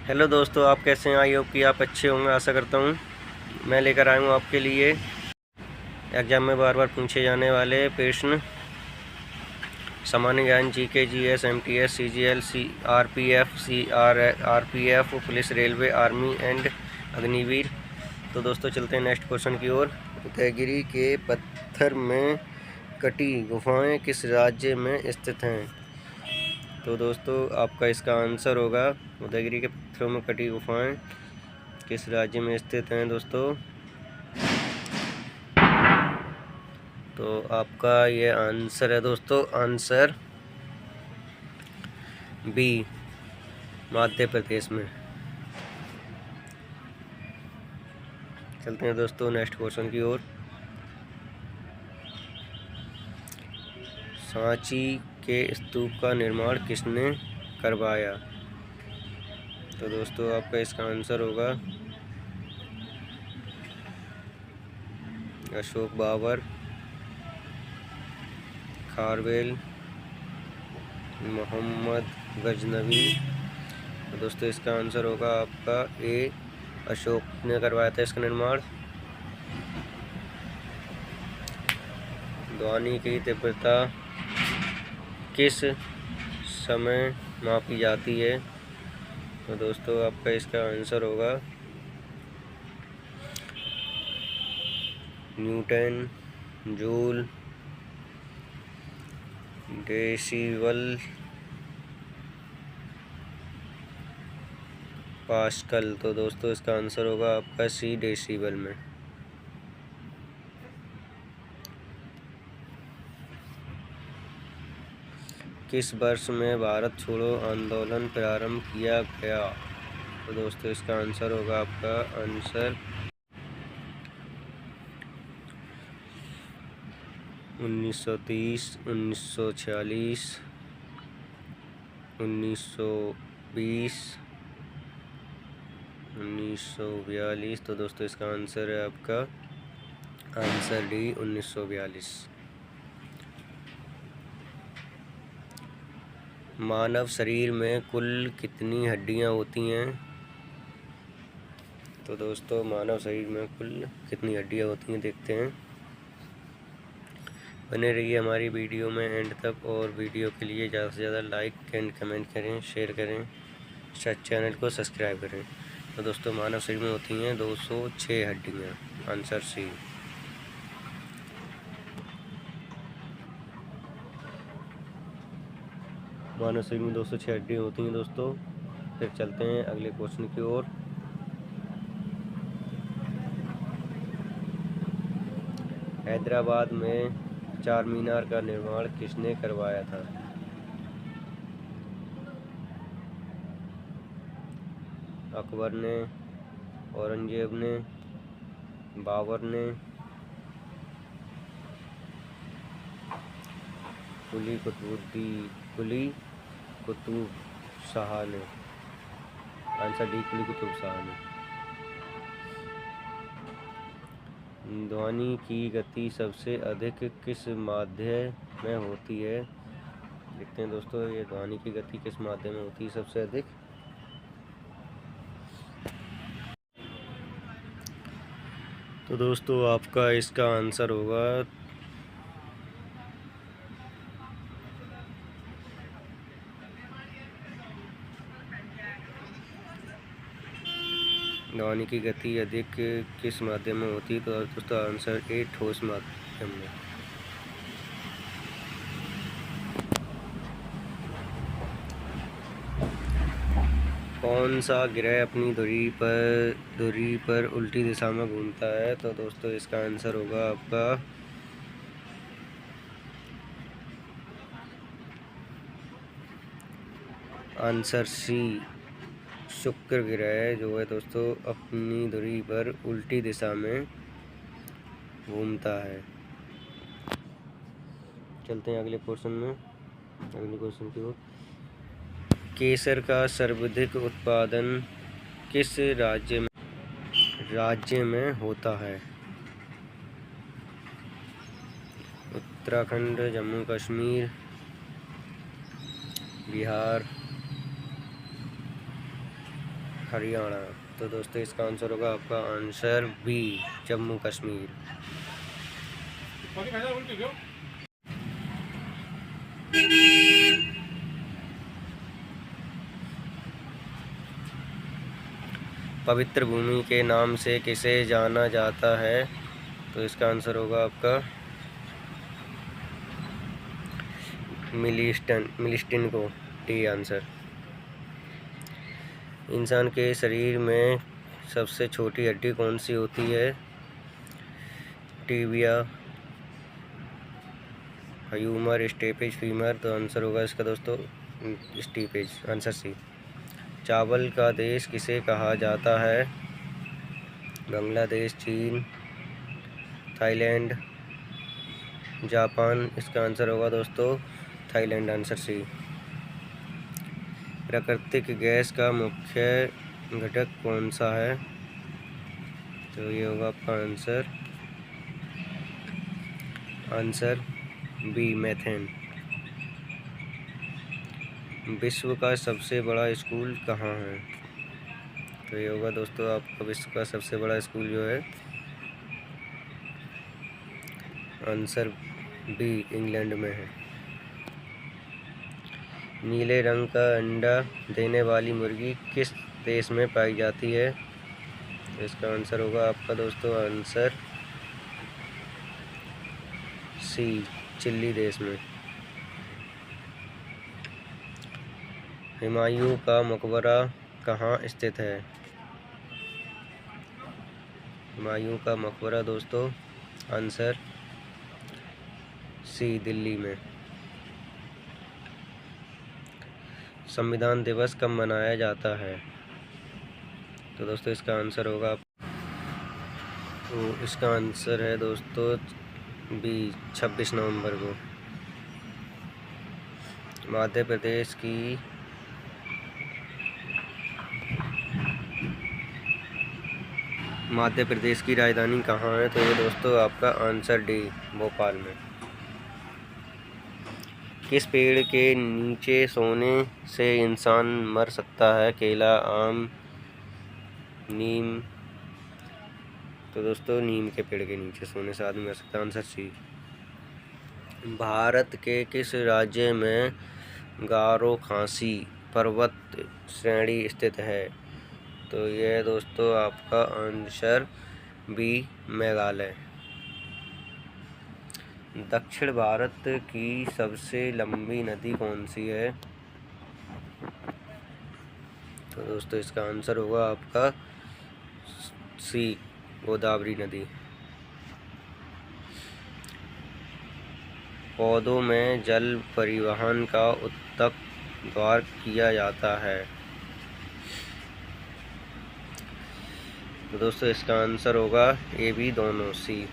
Hello दोस्तों, आप कैसे हैं? आई होप कि आप अच्छे होंगे, आशा करता हूँ। मैं लेकर आया हूँ आपके लिए एग्ज़ाम में बार बार पूछे जाने वाले प्रश्न, सामान्य ज्ञान, GK, GS, MTS, CGL, RPF, RPF, police, railway, army and Agniveer. तो दोस्तों चलते हैं नेक्स्ट क्वेश्चन की ओर। उदयगिरी के पत्थर में कटी गुफाएं किस राज्य में स्थित हैं? तो दोस्तों आपका इसका आंसर होगा, उदयगिरी के पत्थरों में कटी गुफाएं किस राज्य में स्थित हैं दोस्तों? तो आपका ये आंसर है दोस्तों, आंसर बी, मध्य प्रदेश में। चलते हैं दोस्तों नेक्स्ट क्वेश्चन की ओर। सांची के स्तूप का निर्माण किसने करवाया? तो दोस्तों आपका इसका आंसर होगा अशोक बाबर, खारवेल, मोहम्मद गजनवी। तो दोस्तों इसका आंसर होगा आपका ए, अशोक ने करवाया था इसका निर्माण। ध्वनि की तीव्रता किस समय मापी जाती है? तो दोस्तों आपका इसका आंसर होगा न्यूटन, जूल, डेसिबल, पास्कल। तो दोस्तों इसका आंसर होगा आपका सी, डेसिबल में। किस वर्ष में भारत छोड़ो आंदोलन प्रारंभ किया गया? तो दोस्तों इसका आंसर होगा आपका आंसर 1930, 1946, 1920, 1942। तो दोस्तों इसका आंसर है आपका आंसर डी, 1942। मानव शरीर में कुल कितनी हड्डियां होती हैं? तो दोस्तों मानव शरीर में कुल कितनी हड्डियां होती हैं देखते हैं। बने रहिए हमारी वीडियो में एंड तक, और वीडियो के लिए ज़्यादा से ज़्यादा लाइक एंड कमेंट करें, शेयर करें, चैनल को सब्सक्राइब करें। तो दोस्तों मानव शरीर में होती हैं 206 हड्डियाँ, आंसर सी। मानव शरीर में 206 हड्डियाँ होती हैं दोस्तों। फिर चलते हैं अगले क्वेश्चन की ओर। हैदराबाद में चार मीनार का निर्माण किसने करवाया था? अकबर ने, औरंगजेब ने, बाबर ने, कुली कुतुब शाह ने। आंसर डी, कुली कुतुब शाह ने। ध्वनि की गति सबसे अधिक किस माध्यम में होती है? देखते हैं दोस्तों ये ध्वनि की गति किस माध्यम में होती है सबसे अधिक। तो दोस्तों आपका इसका आंसर होगा ध्वनि की गति अधिक किस माध्यम में होती है? तो दोस्तों आंसर ए, ठोस माध्यम में। कौन सा ग्रह अपनी धुरी पर उल्टी दिशा में घूमता है? तो दोस्तों इसका आंसर होगा आपका आंसर सी, शुक्र ग्रह जो है दोस्तों अपनी धुरी पर उल्टी दिशा में घूमता है। चलते हैं अगले क्वेश्चन की ओर। केसर का सर्वाधिक उत्पादन किस राज्य में होता है? उत्तराखंड, जम्मू कश्मीर, बिहार, हरियाणा। तो दोस्तों इसका आंसर होगा आपका आंसर बी, जम्मू कश्मीर। पवित्र भूमि के नाम से किसे जाना जाता है? तो इसका आंसर होगा आपका मिलिस्टिन को, डी आंसर। इंसान के शरीर में सबसे छोटी हड्डी कौन सी होती है? Tibia, humour, steppage, femur. तो आंसर होगा इसका दोस्तों स्टेपेज, आंसर सी। चावल का देश किसे कहा जाता है? बांग्लादेश, चीन, थाईलैंड, जापान। इसका आंसर होगा दोस्तों थाईलैंड, आंसर सी। प्राकृतिक गैस का मुख्य घटक कौन सा है? तो ये होगा आपका आंसर बी, मीथेन। विश्व का सबसे बड़ा स्कूल कहाँ है? तो ये होगा दोस्तों आपका विश्व का सबसे बड़ा स्कूल जो है, आंसर बी, इंग्लैंड में है। नीले रंग का अंडा देने वाली मुर्गी किस देश में पाई जाती है? तो इसका आंसर होगा आपका दोस्तों आंसर सी, चिली देश में। हुमायूं का मकबरा कहाँ स्थित है? हुमायूं का मकबरा दोस्तों आंसर सी, दिल्ली में। संविधान दिवस कब मनाया जाता है? तो दोस्तों इसका आंसर होगा, तो इसका आंसर है दोस्तों बी, 26 नवंबर को। मध्य प्रदेश की राजधानी कहाँ है? तो ये दोस्तों आपका आंसर डी, भोपाल में। किस पेड़ के नीचे सोने से इंसान मर सकता है? केला, आम, नीम। तो दोस्तों नीम के पेड़ के नीचे सोने से आदमी मर सकता है, आंसर सी। भारत के किस राज्य में गारो खासी पर्वत श्रेणी स्थित है? तो यह दोस्तों आपका आंसर बी, मेघालय। दक्षिण भारत की सबसे लंबी नदी कौन सी है? तो दोस्तों इसका आंसर होगा आपका सी, गोदावरी नदी। पौधों में जल परिवहन का ऊतक द्वारा किया जाता है? तो दोस्तों इसका आंसर होगा ए, बी, दोनों, सी।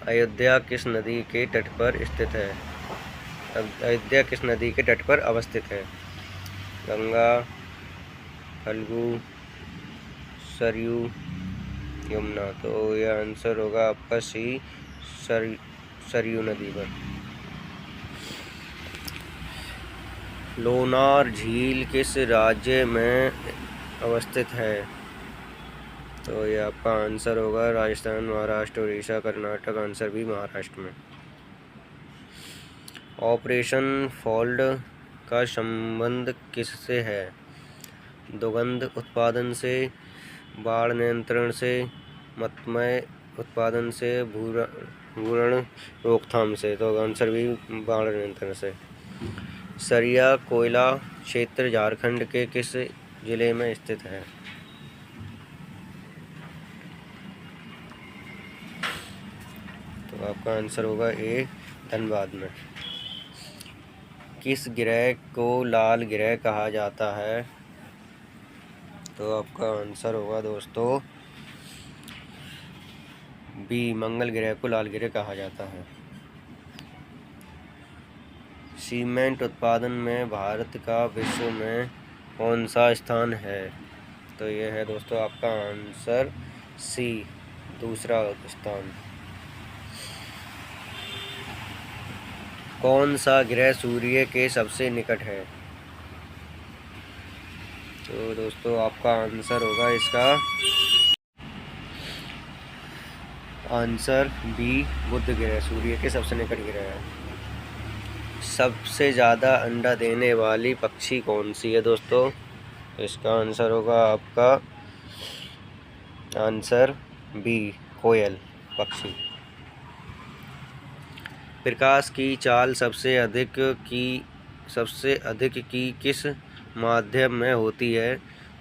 अयोध्या किस नदी के तट पर स्थित है? अयोध्या किस नदी के तट पर अवस्थित है? गंगा, फल्गु, सरयू, यमुना। तो यह आंसर होगा आपका सी, सरयू नदी पर। लोनार झील किस राज्य में अवस्थित है? तो ये आपका आंसर होगा राजस्थान, महाराष्ट्र, उड़ीसा, कर्नाटक, आंसर भी महाराष्ट्र में। ऑपरेशन फोल्ड का संबंध किससे है? दुर्गंध उत्पादन से, बाढ़ नियंत्रण से, मधुमेह उत्पादन से, भूरण रोकथाम से। तो आंसर भी बाढ़ नियंत्रण से। सरिया कोयला क्षेत्र झारखंड के किस जिले में स्थित है? तो आपका आंसर होगा ए, धनबाद में। किस ग्रह को लाल ग्रह कहा जाता है? तो आपका आंसर होगा दोस्तों बी, मंगल ग्रह को लाल ग्रह कहा जाता है। सीमेंट उत्पादन में भारत का विश्व में कौन सा स्थान है? तो यह है दोस्तों आपका आंसर सी, दूसरा स्थान। कौन सा ग्रह सूर्य के सबसे निकट है? तो दोस्तों आपका आंसर होगा इसका आंसर बी, बुध ग्रह सूर्य के सबसे निकट ग्रह है। सबसे ज़्यादा अंडा देने वाली पक्षी कौन सी है दोस्तों? तो इसका आंसर होगा आपका आंसर बी, कोयल पक्षी। प्रकाश की चाल सबसे अधिक की किस माध्यम में होती है?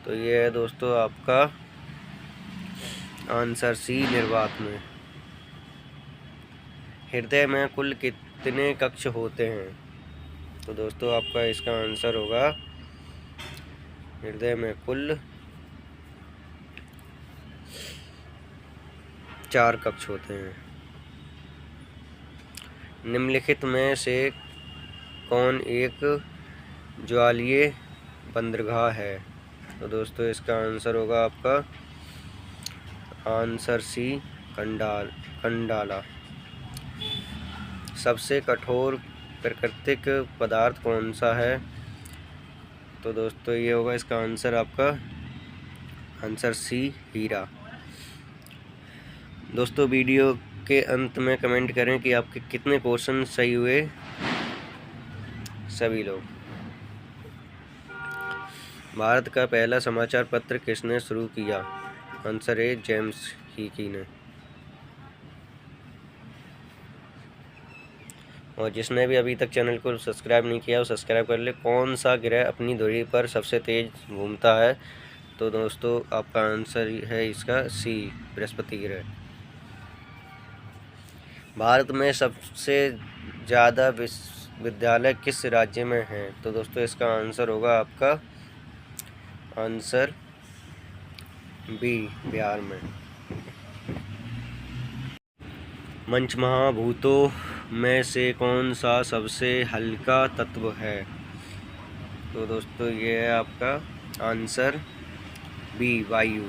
तो ये है दोस्तों आपका आंसर सी, निर्वात में। हृदय में कुल कितने कक्ष होते हैं? तो दोस्तों आपका इसका आंसर होगा हृदय में कुल 4 कक्ष होते हैं। निम्नलिखित में से कौन एक ज्वालीय बंदरगाह है? तो दोस्तों इसका आंसर होगा आपका आंसर सी, कंडाला। सबसे कठोर प्राकृतिक पदार्थ कौन सा है? तो दोस्तों ये होगा इसका आंसर आपका आंसर सी, हीरा। दोस्तों वीडियो के अंत में कमेंट करें कि आपके कितने क्वेश्चन सही हुए सभी लोग। भारत का पहला समाचार पत्र किसने शुरू किया? आंसर ए, जेम्स हिकी ने। और जिसने भी अभी तक चैनल को सब्सक्राइब नहीं किया वो सब्सक्राइब कर ले। कौन सा ग्रह अपनी धुरी पर सबसे तेज घूमता है? तो दोस्तों आपका आंसर है इसका सी, बृहस्पति ग्रह। भारत में सबसे ज़्यादा विश्वविद्यालय किस राज्य में हैं? तो दोस्तों इसका आंसर होगा आपका आंसर बी, बिहार में। पंचमहाभूतों में से कौन सा सबसे हल्का तत्व है? तो दोस्तों ये है आपका आंसर बी, वायु।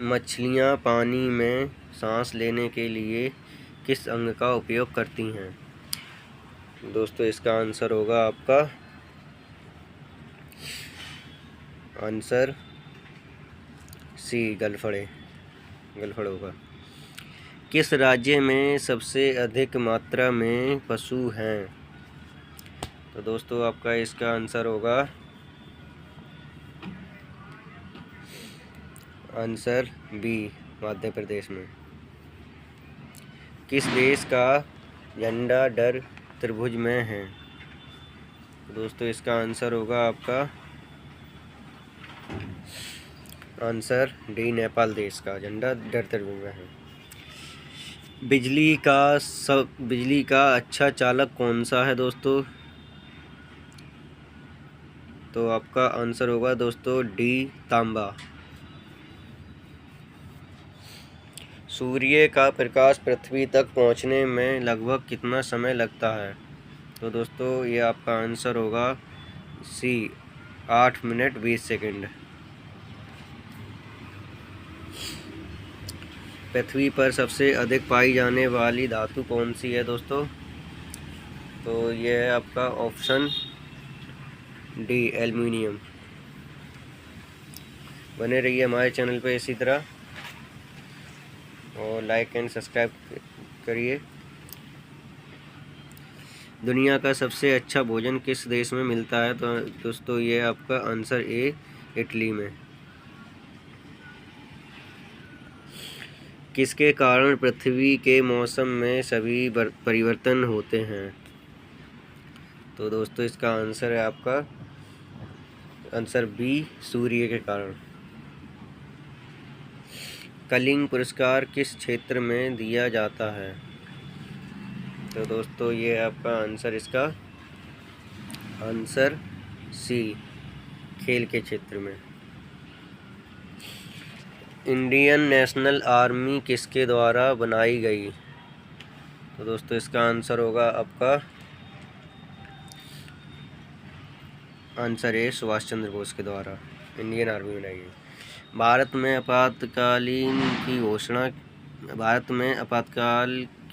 मछलियाँ पानी में सांस लेने के लिए किस अंग का उपयोग करती हैं? दोस्तों इसका आंसर होगा आपका आंसर सी, गलफड़े होगा। किस राज्य में सबसे अधिक मात्रा में पशु हैं? तो दोस्तों आपका इसका आंसर होगा आंसर बी, मध्य प्रदेश में। किस देश का झंडा डर त्रिभुज में है? दोस्तों इसका आंसर होगा आपका आंसर डी, नेपाल देश का झंडा डर त्रिभुज में है। बिजली का अच्छा चालक कौन सा है दोस्तों? तो आपका आंसर होगा दोस्तों डी, तांबा। सूर्य का प्रकाश पृथ्वी तक पहुंचने में लगभग कितना समय लगता है? तो दोस्तों ये आपका आंसर होगा सी, 8 मिनट 20 सेकंड। पृथ्वी पर सबसे अधिक पाई जाने वाली धातु कौन सी है दोस्तों? तो ये है आपका ऑप्शन डी, एल्युमिनियम। बने रहिए हमारे चैनल पे इसी तरह और लाइक एंड सब्सक्राइब करिए। दुनिया का सबसे अच्छा भोजन किस देश में मिलता है? तो दोस्तों ये आपका आंसर ए, इटली में। किसके कारण पृथ्वी के मौसम में सभी परिवर्तन होते हैं? तो दोस्तों इसका आंसर है आपका आंसर बी, सूर्य के कारण। कलिंग पुरस्कार किस क्षेत्र में दिया जाता है? तो दोस्तों ये आपका आंसर इसका आंसर सी, खेल के क्षेत्र में। इंडियन नेशनल आर्मी किसके द्वारा बनाई गई? तो दोस्तों इसका आंसर होगा आपका आंसर ए, सुभाष चंद्र बोस के द्वारा इंडियन आर्मी बनाई गई। भारत में आपातकाल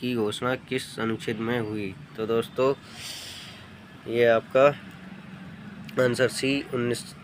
की घोषणा किस अनुच्छेद में हुई? तो दोस्तों ये आपका आंसर सी 19